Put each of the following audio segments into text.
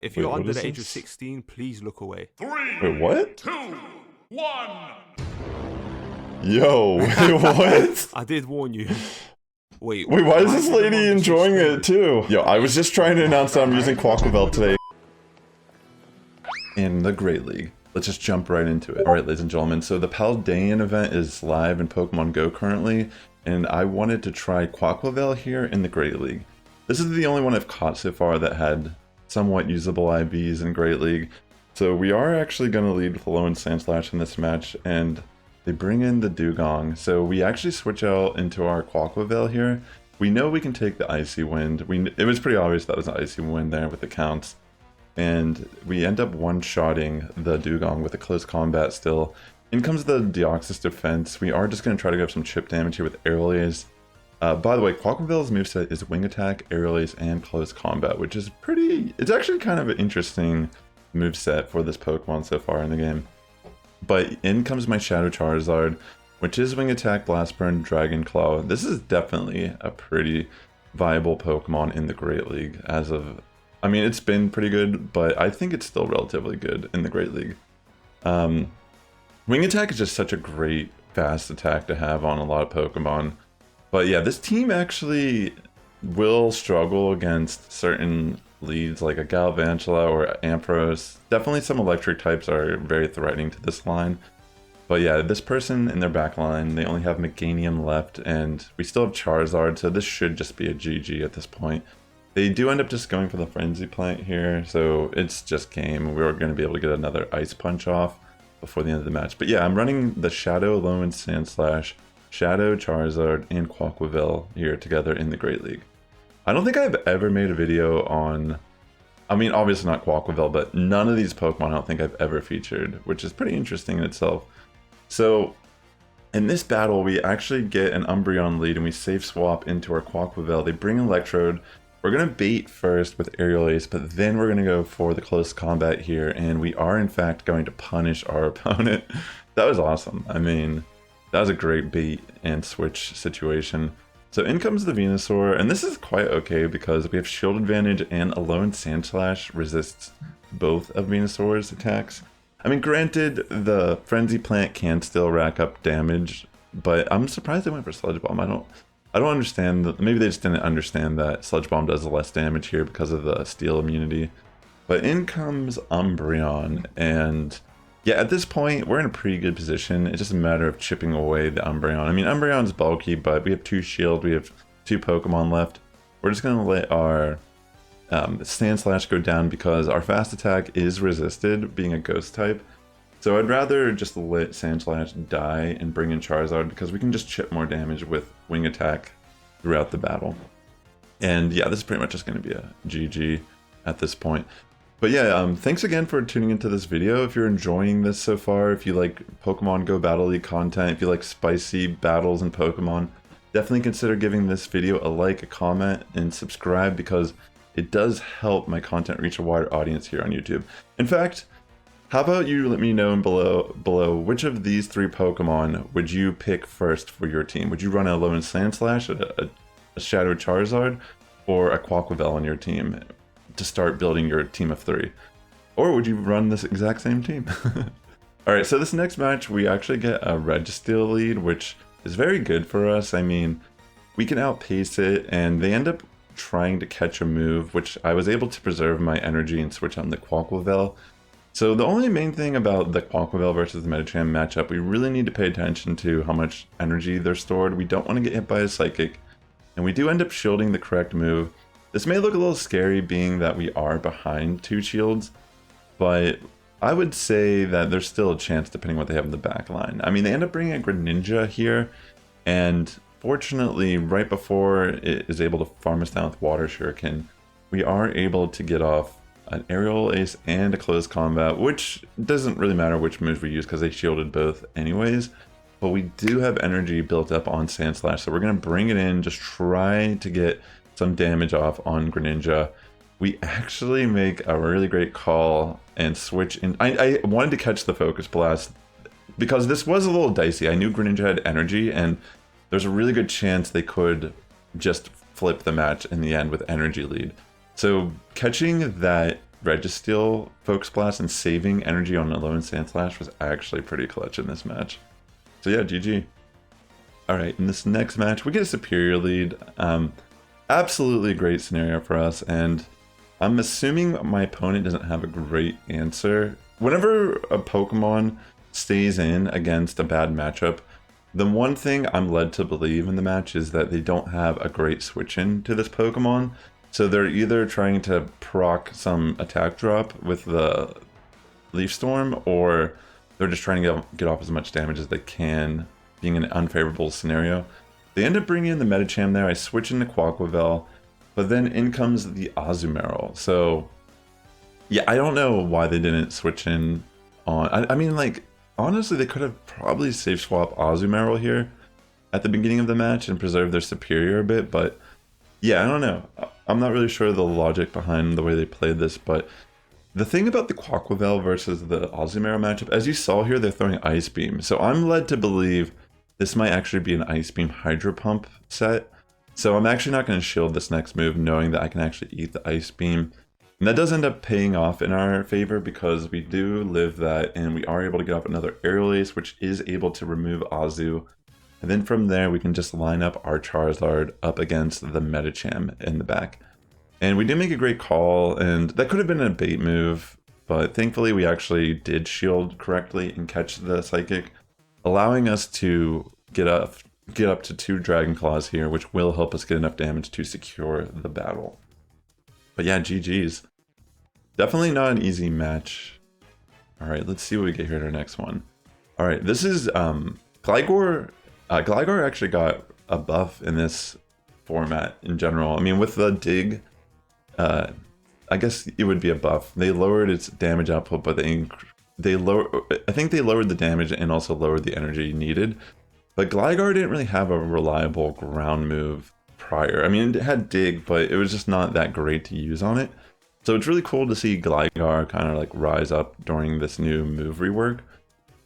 If Wait, you're what under is the age of this? 16, please look away. Wait, what? 2, 1. Yo, wait, what? I did warn you. Wait, Wait, why is this did the lady manga so enjoying scary? it too? Yo, I was just trying to announce that I'm using Quaquaval today in the Great League. Let's just jump right into it. Alright, ladies and gentlemen, so the Paldean event is live in Pokemon GO currently, and I wanted to try Quaquaval here in the Great League. This is the only one I've caught so far that had somewhat usable IVs in Great League. So we are actually going to lead with Alolan Sandslash in this match, and they bring in the Dugong. So we actually switch out into our Quaquaval here. We know we can take the Icy Wind. It was pretty obvious that was an Icy Wind there with the counts. And we end up one-shotting the Dugong with a close combat still. In comes the Deoxys defense. We are just going to try to get some chip damage here with Airlays. By the way, Quaquaval's moveset is Wing Attack, Airlays, and Close Combat, which is it's actually kind of an interesting moveset for this Pokemon so far in the game. But in comes my Shadow Charizard, which is Wing Attack, Blast Burn, Dragon Claw. This is definitely a pretty viable Pokemon in the Great League as of... I mean, it's been pretty good, but I think it's still relatively good in the Great League. Wing Attack is just such a great fast attack to have on a lot of Pokemon. But yeah, this team actually will struggle against certain leads like a Galvantula or Ampharos. Definitely some electric types are very threatening to this line. But yeah, this person in their back line, they only have Meganium left, and we still have Charizard, so this should just be a GG at this point. They do end up just going for the Frenzy Plant here, so it's just game. We're going to be able to get another Ice Punch off before the end of the match. But yeah, I'm running the Shadow Alolan Sandslash, Shadow Charizard, and Quaquaval here together in the Great League. I don't think I've ever made a video on... I mean, obviously not Quaquaval, but none of these Pokemon I don't think I've ever featured, which is pretty interesting in itself. So, in this battle, we actually get an Umbreon lead and we safe swap into our Quaquaval. They bring Electrode. We're going to bait first with Aerial Ace, but then we're going to go for the close combat here, and we are in fact going to punish our opponent. That was awesome. I mean, that was a great bait and switch situation. So in comes the Venusaur, and this is quite okay because we have Shield Advantage and Alolan Sandslash resists both of Venusaur's attacks. I mean, granted, the Frenzy Plant can still rack up damage, but I'm surprised they went for Sludge Bomb. I don't understand, maybe they just didn't understand that Sludge Bomb does less damage here because of the Steel immunity. But in comes Umbreon, and yeah, at this point, we're in a pretty good position. It's just a matter of chipping away the Umbreon. I mean, Umbreon's bulky, but we have 2 shield, we have 2 Pokemon left. We're just going to let our Sandslash go down because our fast attack is resisted, being a ghost type. So I'd rather just let Sandslash die and bring in Charizard because we can just chip more damage with Wing Attack throughout the battle. And yeah, this is pretty much just going to be a GG at this point. But yeah, thanks again for tuning into this video. If you're enjoying this so far, if you like Pokemon GO Battle League content, if you like spicy battles in Pokemon, definitely consider giving this video a like, a comment, and subscribe because it does help my content reach a wider audience here on YouTube. In fact, how about you let me know below which of these 3 Pokemon would you pick first for your team? Would you run a Alolan Sandslash, a Shadow Charizard, or a Quaquaval on your team to start building your team of 3? Or would you run this exact same team? Alright, so this next match we actually get a Registeel lead, which is very good for us. I mean, we can outpace it, and they end up trying to catch a move, which I was able to preserve my energy and switch on the Quaquaval. So the only main thing about the Quaquaval versus the Medicham matchup, we really need to pay attention to how much energy they're stored. We don't want to get hit by a Psychic, and we do end up shielding the correct move. This may look a little scary being that we are behind 2 shields, but I would say that there's still a chance depending what they have in the back line. I mean, they end up bringing a Greninja here, and fortunately, right before it is able to farm us down with Water Shuriken, we are able to get off an Aerial Ace and a Close Combat, which doesn't really matter which moves we use because they shielded both anyways. But we do have energy built up on Sandslash, so we're going to bring it in, just try to get some damage off on Greninja. We actually make a really great call and switch in. I wanted to catch the Focus Blast because this was a little dicey. I knew Greninja had energy, and there's a really good chance they could just flip the match in the end with energy lead. So catching that Registeel Focus Blast and saving energy on Alolan Sandslash was actually pretty clutch in this match. So yeah, GG. Alright, in this next match, we get a superior lead. Absolutely great scenario for us, and I'm assuming my opponent doesn't have a great answer. Whenever a Pokemon stays in against a bad matchup, the one thing I'm led to believe in the match is that they don't have a great switch in to this Pokemon. So they're either trying to proc some attack drop with the Leaf Storm, or they're just trying to get off as much damage as they can, being an unfavorable scenario. They end up bringing in the Medicham there. I switch into Quaquaval, but then in comes the Azumarill. So yeah, I don't know why they didn't switch in on... I mean, like, honestly, they could have probably safe swap Azumarill here at the beginning of the match and preserved their superior a bit, but yeah, I don't know. I'm not really sure the logic behind the way they played this, but the thing about the Quaquaval versus the Azumarill matchup, as you saw here, they're throwing Ice Beam. So I'm led to believe this might actually be an Ice Beam Hydro Pump set. So I'm actually not going to shield this next move, knowing that I can actually eat the Ice Beam. And that does end up paying off in our favor because we do live that, and we are able to get off another Aerial Ace, which is able to remove Azu. And then from there, we can just line up our Charizard up against the Medicham in the back. And we did make a great call, and that could have been a bait move, but thankfully we actually did shield correctly and catch the Psychic, allowing us to get up to 2 Dragon Claws here, which will help us get enough damage to secure the battle. But yeah, GG's. Definitely not an easy match. Alright, let's see what we get here in our next one. Alright, this is Gligar. Gligar actually got a buff in this format in general. I mean, with the dig, I guess it would be a buff. They lowered its damage output, but I think they lowered the damage and also lowered the energy needed. But Gligar didn't really have a reliable ground move prior. I mean, it had dig, but it was just not that great to use on it. So it's really cool to see Gligar kind of like rise up during this new move rework.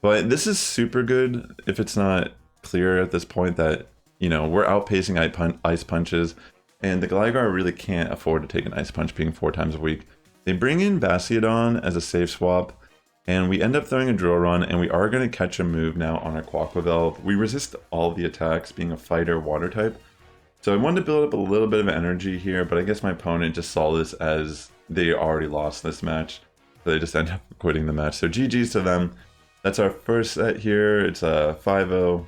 But this is super good if it's not clear at this point that, you know, we're outpacing Ice Punches, and the Gligar really can't afford to take an Ice Punch being 4 times a week. They bring in Bastiodon as a safe swap, and we end up throwing a Drill Run, and we are going to catch a move now on our Quaquaval. We resist all the attacks, being a fighter water type. So I wanted to build up a little bit of energy here, but I guess my opponent just saw this as they already lost this match. So they just end up quitting the match. So GG's to them. That's our first set here. It's a 5-0.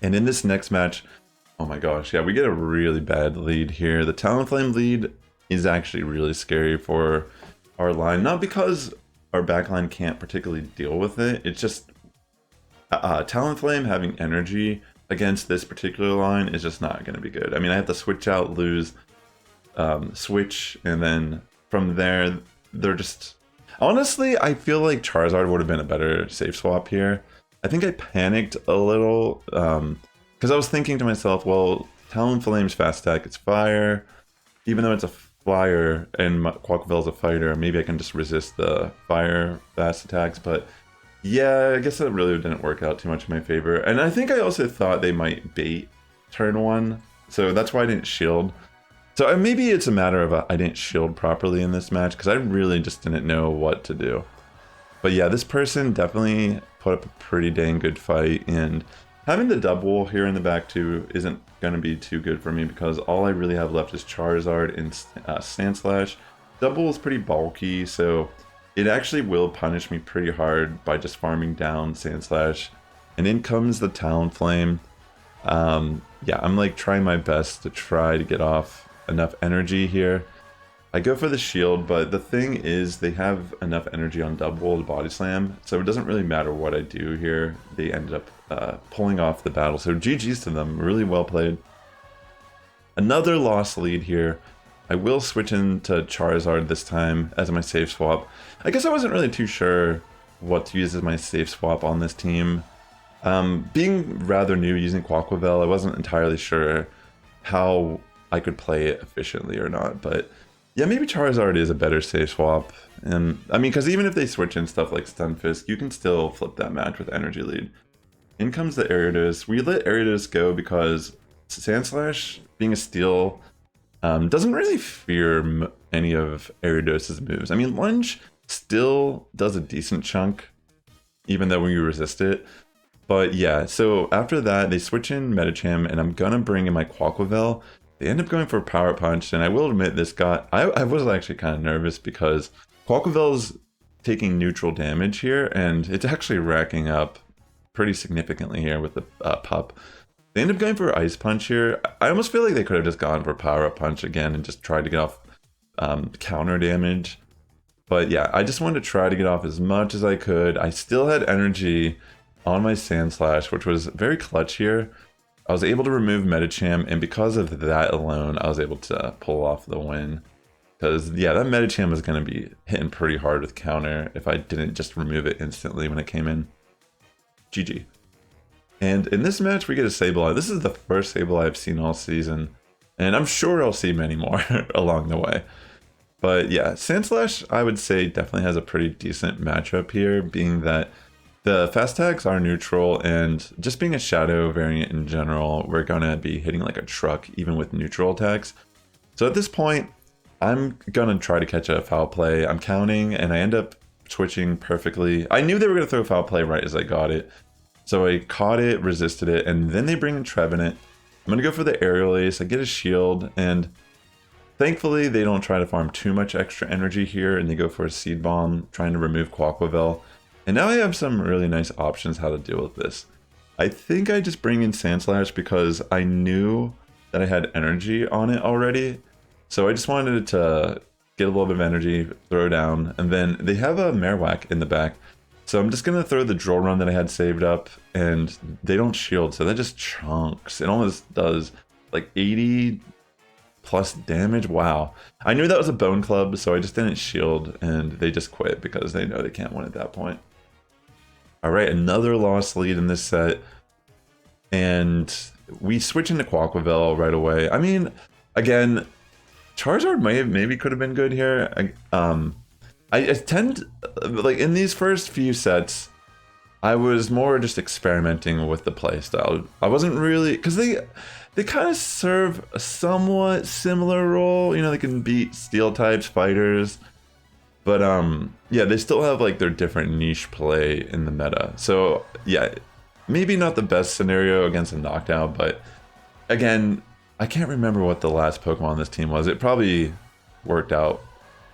And in this next match, oh my gosh, yeah, we get a really bad lead here. The Talonflame lead is actually really scary for our line. Not because our backline can't particularly deal with it. It's just Talonflame having energy against this particular line is just not going to be good. I mean, I have to switch out, lose, switch, and then from there, they're just... Honestly, I feel like Charizard would have been a better safe swap here. I think I panicked a little, because I was thinking to myself, well, Talonflame's fast attack, it's fire. Even though it's a flyer and Quaquaval's a fighter, maybe I can just resist the fire fast attacks, but yeah, I guess that really didn't work out too much in my favor. And I think I also thought they might bait turn 1, so that's why I didn't shield. So maybe it's a matter of I didn't shield properly in this match, because I really just didn't know what to do. But yeah, this person definitely put up a pretty dang good fight, and having the double here in the back too isn't going to be too good for me, because all I really have left is Charizard and Sandslash. Double is pretty bulky, so it actually will punish me pretty hard by just farming down Sandslash. And in comes the Talonflame. Yeah, I'm like trying my best to try to get off enough energy here. I go for the shield, but the thing is they have enough energy on double to body slam, so it doesn't really matter what I do here. They ended up pulling off the battle, so GG's to them. Really well played. Another lost lead here. I will switch into Charizard this time as my safe swap. I guess I wasn't really too sure what to use as my safe swap on this team. Being rather new using Quaquaval, I wasn't entirely sure how I could play it efficiently or not, but yeah, maybe Charizard is a better safe swap. And I mean, because even if they switch in stuff like Stunfisk, you can still flip that match with energy lead. In comes the Ariados. We let Ariados go because Sandslash, being a steel, Doesn't really fear any of Ariados's moves. I mean, Lunge still does a decent chunk, even though when you resist it. But yeah, so after that, they switch in Medicham, and I'm gonna bring in my Quaquaval. They end up going for Power Punch, and I will admit this got... I was actually kind of nervous because Quaquaval's taking neutral damage here, and it's actually racking up pretty significantly here with the pup. They end up going for Ice Punch here. I almost feel like they could have just gone for Power Up Punch again and just tried to get off counter damage. But yeah, I just wanted to try to get off as much as I could. I still had energy on my Sandslash, which was very clutch here. I was able to remove Medicham, and because of that alone, I was able to pull off the win. Because, yeah, that Medicham was going to be hitting pretty hard with counter if I didn't just remove it instantly when it came in. GG. And in this match, we get a Sableye. This is the first Sableye I've seen all season, and I'm sure I'll see many more along the way. But yeah, Sandslash, I would say, definitely has a pretty decent matchup here, being that the fast tags are neutral, and just being a Shadow variant in general, we're going to be hitting like a truck, even with neutral attacks. So at this point, I'm going to try to catch a foul play. I'm counting, and I end up switching perfectly. I knew they were going to throw foul play right as I got it. So I caught it, resisted it, and then they bring in Trevenant. I'm going to go for the Aerial Ace. I get a shield, and thankfully they don't try to farm too much extra energy here, and they go for a Seed Bomb, trying to remove Quaquaval. And now I have some really nice options how to deal with this. I think I just bring in Sandslash because I knew that I had energy on it already. So I just wanted to get a little bit of energy, throw down, and then they have a Marowak in the back. So I'm just going to throw the Drill Run that I had saved up, and they don't shield, so that just chunks. It almost does like 80 plus damage. Wow. I knew that was a Bone Club, so I just didn't shield, and they just quit because they know they can't win at that point. Alright, another lost lead in this set, and we switch into Quaquaval right away. I mean, again, Charizard maybe could have been good here. I tend, like in these first few sets, I was more just experimenting with the playstyle. I wasn't really, because they kind of serve a somewhat similar role. You know, they can beat Steel types, fighters, but yeah, they still have like their different niche play in the meta. So yeah, maybe not the best scenario against a knockdown, but again, I can't remember what the last Pokemon on this team was. It probably worked out.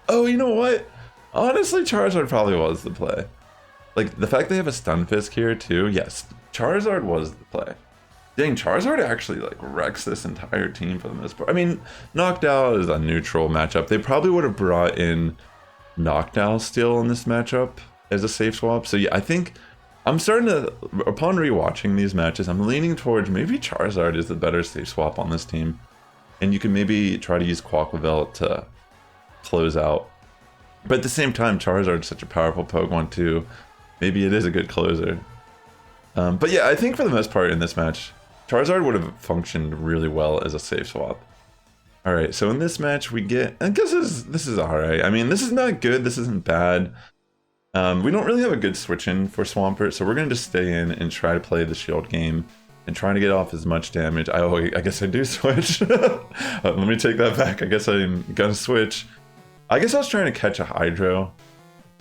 Oh, you know what? Honestly, Charizard probably was the play. Like, the fact they have a Stunfisk here, too. Yes, Charizard was the play. Dang, Charizard actually, like, wrecks this entire team for the most part. I mean, Knockdown is a neutral matchup. They probably would have brought in Knockdown still in this matchup as a safe swap. So, yeah, I think I'm starting to, upon rewatching these matches, I'm leaning towards maybe Charizard is the better safe swap on this team. And you can maybe try to use Quaquaval to close out. But at the same time, Charizard is such a powerful Pokemon too. Maybe it is a good closer. But yeah, I think for the most part in this match, Charizard would have functioned really well as a safe swap. Alright, so in this match we get... I guess this is alright. I mean, this is not good, this isn't bad. We don't really have a good switch-in for Swampert, so we're going to just stay in and try to play the shield game and try to get off as much damage. I guess I do switch. Let me take that back. I guess I'm going to switch. I guess I was trying to catch a Hydro,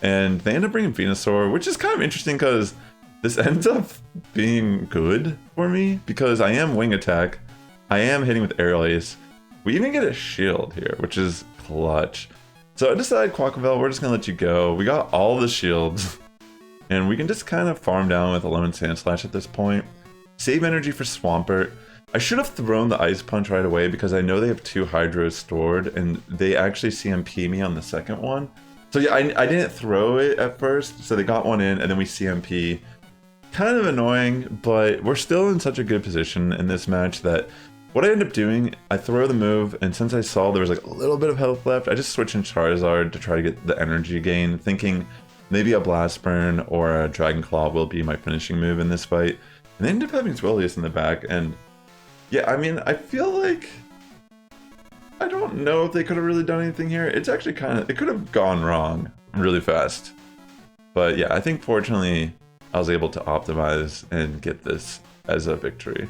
and they end up bringing Venusaur, which is kind of interesting because this ends up being good for me because I am Wing Attack, I am hitting with Aerial Ace. We even get a shield here, which is clutch. So I decided, Quaquaval, we're just going to let you go. We got all the shields, and we can just kind of farm down with Alolan Sandslash at this point. Save energy for Swampert. I should have thrown the Ice Punch right away because I know they have 2 Hydros stored, and they actually CMP me on the second one. So yeah, I didn't throw it at first, so they got one in, and then we CMP. Kind of annoying, but we're still in such a good position in this match that what I end up doing, I throw the move, and since I saw there was like a little bit of health left, I just switch in Charizard to try to get the energy gain, thinking maybe a Blast Burn or a Dragon Claw will be my finishing move in this fight. And they end up having Swellius in the back, and yeah, I mean, I feel like I don't know if they could have really done anything here. It's actually kind of, it could have gone wrong really fast. But yeah, I think fortunately I was able to optimize and get this as a victory.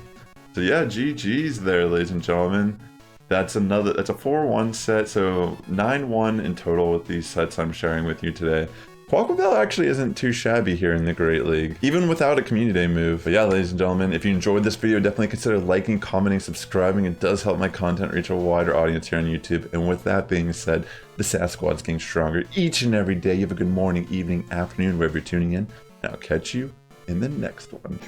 So yeah, GG's there, ladies and gentlemen. That's a 4-1 set, so 9-1 in total with these sets I'm sharing with you today. Quaquaval actually isn't too shabby here in the Great League, even without a Community Day move. But yeah, ladies and gentlemen, if you enjoyed this video, definitely consider liking, commenting, subscribing. It does help my content reach a wider audience here on YouTube. And with that being said, the Sass Squad is getting stronger each and every day. You have a good morning, evening, afternoon, wherever you're tuning in. And I'll catch you in the next one.